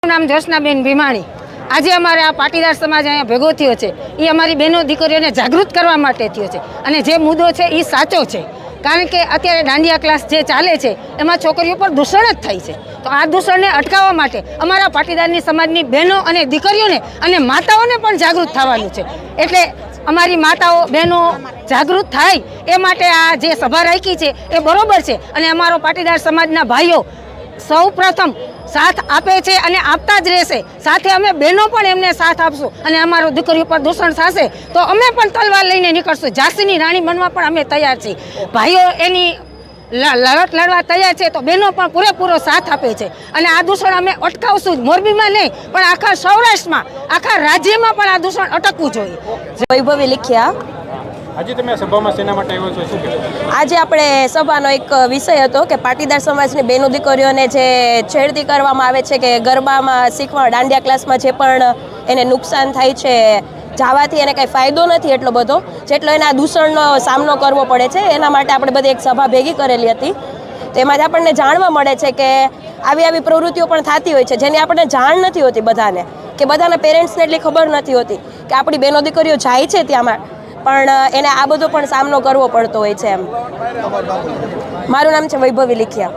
નામ જોશનાબેન ભીમાણી। આજે અમારે આ પાટીદાર સમાજ અહીંયા ભેગો થયો છે એ અમારી બહેનો દીકરીઓને જાગૃત કરવા માટે થયો છે અને જે મુદ્દો છે એ સાચો છે। કારણ કે અત્યારે દાંડિયા ક્લાસ જે ચાલે છે એમાં છોકરીઓ પર દૂષણ જ થાય છે। તો આ દૂષણને અટકાવવા માટે અમારા પાટીદારની સમાજની બહેનો અને દીકરીઓને અને માતાઓને પણ જાગૃત થવાનું છે। એટલે અમારી માતાઓ બહેનો જાગૃત થાય એ માટે આ જે સભા રાખી છે એ બરોબર છે અને અમારો પાટીદાર સમાજના ભાઈઓ સૌ પ્રથમ साथ आपे छे अने आपता ज रहेशे। साथे अमे बहनों पण एमने साथ आपशुं अने अमारो दीकरीओ पर दूषण थशे तो अमे पण तलवार लईने निकळशुं। झांसीनी राणी बनवा पण अमे तैयार छीए। भाईओ एनी लड़त लड़वा तैयार छे तो बहनों पण पूरेपूरो साथ आपे छे अने आ दूषण अमे अटकावशुं। मोरबीमां नहीं पण आखा सौराष्ट्रमां आखा राज्यमां पण आ दूषण अटकवुं जोईए। वैभवी लिख्या આજે તમે સભામાં શેના માટે આવ્યો છો, શું કહેશો? આજે આપણે સભાનો એક વિષય હતો કે પાટીદાર સમાજની બહેનો દીકરીઓને જે છેડતી કરવામાં આવે છે કે ગરબામાં શીખવા દાંડિયા ક્લાસમાં જે પણ એને નુકસાન થાય છે જવાથી એને કંઈ ફાયદો નથી એટલો બધો જેટલો એના દૂષણનો સામનો કરવો પડે છે। એના માટે આપણે બધી એક સભા ભેગી કરેલી હતી। તેમાંથી આપણને જાણવા મળે છે કે આવી પ્રવૃત્તિઓ પણ થતી હોય છે જેની આપણને જાણ નથી હોતી બધાને, કે બધાના પેરેન્ટ્સને એટલી ખબર નથી હોતી કે આપણી બહેનો દીકરીઓ જાય છે ત્યાંમાં પણ એને આ બધો પણ સામનો કરવો પડતો હોય છે। એમ મારું નામ છે વૈભવી લીખિયા।